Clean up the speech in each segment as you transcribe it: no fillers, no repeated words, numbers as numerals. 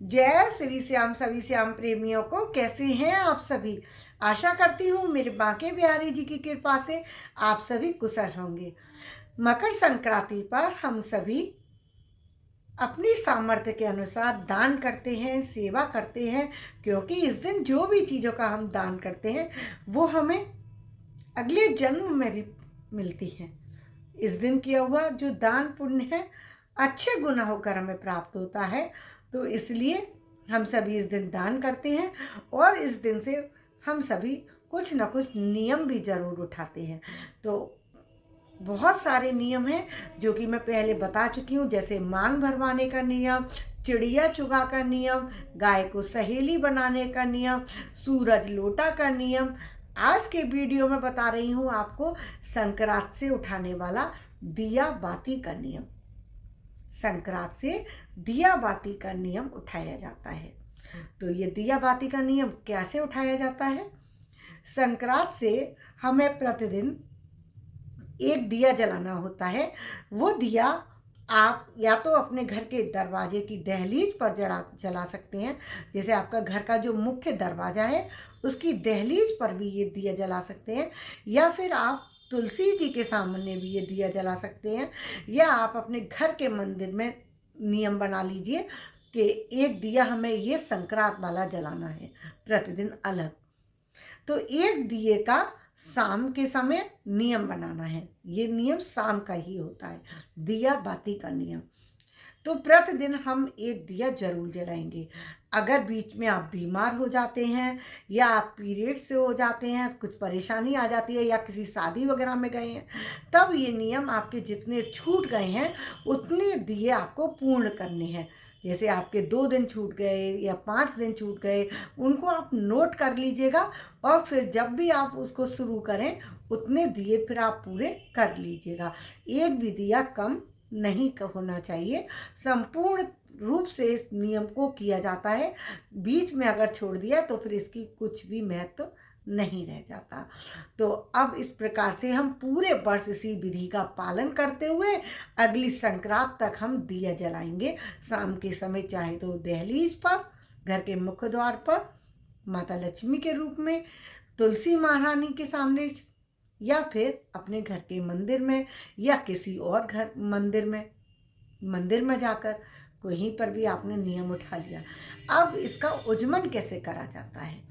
जय श्री श्याम सभी श्याम प्रेमियों को। कैसे हैं आप सभी? आशा करती हूँ मेरे बांके बिहारी जी की कृपा से आप सभी कुशल होंगे। मकर संक्रांति पर हम सभी अपनी सामर्थ्य के अनुसार दान करते हैं, सेवा करते हैं, क्योंकि इस दिन जो भी चीज़ों का हम दान करते हैं वो हमें अगले जन्म में भी मिलती है। इस दिन किया हुआ जो दान पुण्य है अच्छे गुना होकर हमें प्राप्त होता है। तो इसलिए हम सभी इस दिन दान करते हैं और इस दिन से हम सभी कुछ ना कुछ नियम भी ज़रूर उठाते हैं। तो बहुत सारे नियम हैं जो कि मैं पहले बता चुकी हूँ, जैसे मांग भरवाने का नियम, चिड़िया चुगा का नियम, गाय को सहेली बनाने का नियम, सूरज लोटा का नियम। आज के वीडियो में बता रही हूँ आपको संक्रांत से उठाने वाला दिया बाती का नियम। संक्रांत से दिया बाती का नियम उठाया जाता है। तो ये दिया बाती का नियम कैसे उठाया जाता है? संक्रांत से हमें प्रतिदिन एक दिया जलाना होता है। वो दिया आप या तो अपने घर के दरवाजे की दहलीज पर जला सकते हैं। जैसे आपका घर का जो मुख्य दरवाज़ा है उसकी दहलीज पर भी ये दिया जला सकते हैं, या फिर आप तुलसी जी के सामने भी ये दिया जला सकते हैं, या आप अपने घर के मंदिर में नियम बना लीजिए कि एक दिया हमें ये संक्रांत वाला जलाना है प्रतिदिन अलग। तो एक दिए का शाम के समय नियम बनाना है। ये नियम शाम का ही होता है, दिया बाती का नियम। तो प्रतिदिन हम एक दिया जरूर जलाएंगे। अगर बीच में आप बीमार हो जाते हैं या आप पीरियड से हो जाते हैं, कुछ परेशानी आ जाती है, या किसी शादी वगैरह में गए हैं, तब ये नियम आपके जितने छूट गए हैं उतने दिए आपको पूर्ण करने हैं। जैसे आपके 2 दिन छूट गए या 5 दिन छूट गए, उनको आप नोट कर लीजिएगा और फिर जब भी आप उसको शुरू करें उतने दिए फिर आप पूरे कर लीजिएगा। एक भी दिया कम नहीं होना चाहिए। संपूर्ण रूप से इस नियम को किया जाता है। बीच में अगर छोड़ दिया तो फिर इसकी कुछ भी महत्व नहीं रह जाता। तो अब इस प्रकार से हम पूरे वर्ष इसी विधि का पालन करते हुए अगली संक्रांत तक हम दिया जलाएंगे। शाम के समय चाहे तो दहलीज पर, घर के मुख्य द्वार पर, माता लक्ष्मी के रूप में, तुलसी महारानी के सामने, या फिर अपने घर के मंदिर में, या किसी और घर मंदिर में जाकर कहीं पर भी आपने नियम उठा लिया। अब इसका उज्जमन कैसे करा जाता है?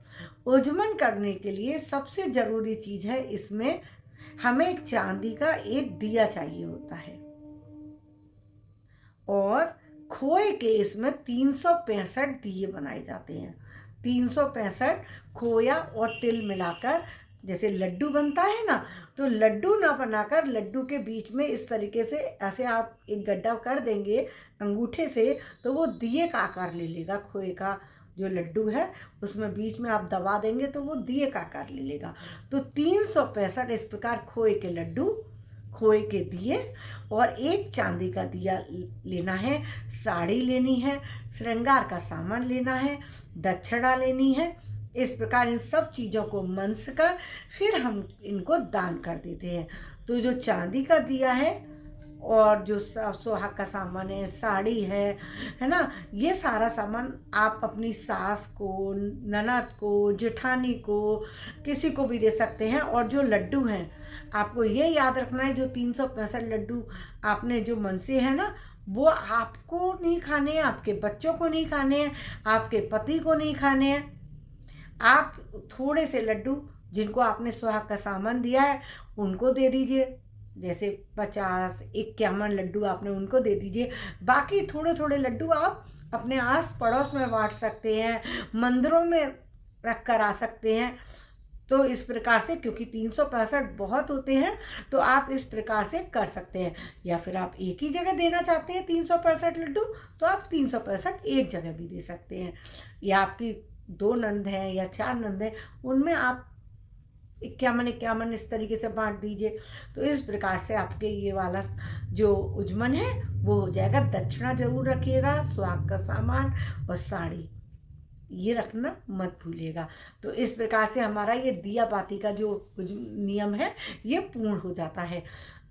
उज्जमन करने के लिए सबसे जरूरी चीज है, इसमें हमें चांदी का एक दिया चाहिए होता है और खोए के इसमें 365 दिए बनाए जाते हैं। 365 खोया और तिल मिलाकर, जैसे लड्डू बनता है ना, तो लड्डू ना बनाकर लड्डू के बीच में इस तरीके से ऐसे आप एक गड्ढा कर देंगे अंगूठे से, तो वो दिए का आकार ले लेगा। खोए का जो लड्डू है उसमें बीच में आप दबा देंगे तो वो दिए का आकार ले लेगा। तो 365 इस प्रकार खोए के लड्डू, खोए के दिए और एक चांदी का दिया लेना है। साड़ी लेनी है, श्रृंगार का सामान लेना है, दक्षिणा लेनी है। इस प्रकार इन सब चीज़ों को मंस कर फिर हम इनको दान कर देते हैं। तो जो चांदी का दिया है और जो सुहाग का सामान है, साड़ी है ना, ये सारा सामान आप अपनी सास को, ननद को, जेठानी को, किसी को भी दे सकते हैं। और जो लड्डू हैं, आपको ये याद रखना है, जो 365 लड्डू आपने जो मनसे हैं ना, वो आपको नहीं खाने हैं, आपके बच्चों को नहीं खाने हैं, आपके पति को नहीं खाने हैं। आप थोड़े से लड्डू जिनको आपने सुहाग का सामान दिया है उनको दे दीजिए। जैसे 50-51 लड्डू आपने उनको दे दीजिए। बाकी थोड़े थोड़े लड्डू आप अपने आस पड़ोस में बांट सकते हैं, मंदिरों में रख कर आ सकते हैं। तो इस प्रकार से, क्योंकि 365 बहुत होते हैं, तो आप इस प्रकार से कर सकते हैं। या फिर आप एक ही जगह देना चाहते हैं 365 लड्डू, तो आप 365 एक जगह भी दे सकते हैं। या आपकी 2 नंद हैं या 4 नंद हैं, उनमें आप 51-51 इस तरीके से बांट दीजिए। तो इस प्रकार से आपके ये वाला जो उज्जमन है वो हो जाएगा। दक्षिणा जरूर रखिएगा, सुहाग का सामान और साड़ी ये रखना मत भूलिएगा। तो इस प्रकार से हमारा ये दिया बाती का जो नियम है ये पूर्ण हो जाता है।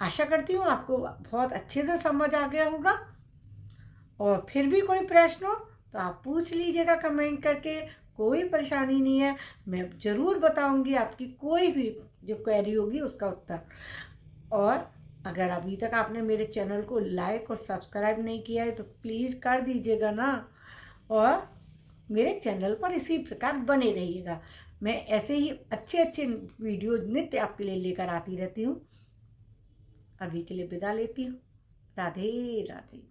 आशा करती हूँ आपको बहुत अच्छे से समझ आ गया होगा। और फिर भी कोई प्रश्न हो तो आप पूछ लीजिएगा कमेंट करके, कोई परेशानी नहीं है, मैं ज़रूर बताऊंगी आपकी कोई भी जो क्वेरी होगी उसका उत्तर। और अगर अभी तक आपने मेरे चैनल को लाइक और सब्सक्राइब नहीं किया है तो प्लीज़ कर दीजिएगा ना, और मेरे चैनल पर इसी प्रकार बने रहिएगा। मैं ऐसे ही अच्छे अच्छे वीडियो नित्य आपके लिए लेकर आती रहती हूँ। अभी के लिए विदा लेती हूँ। राधे राधे।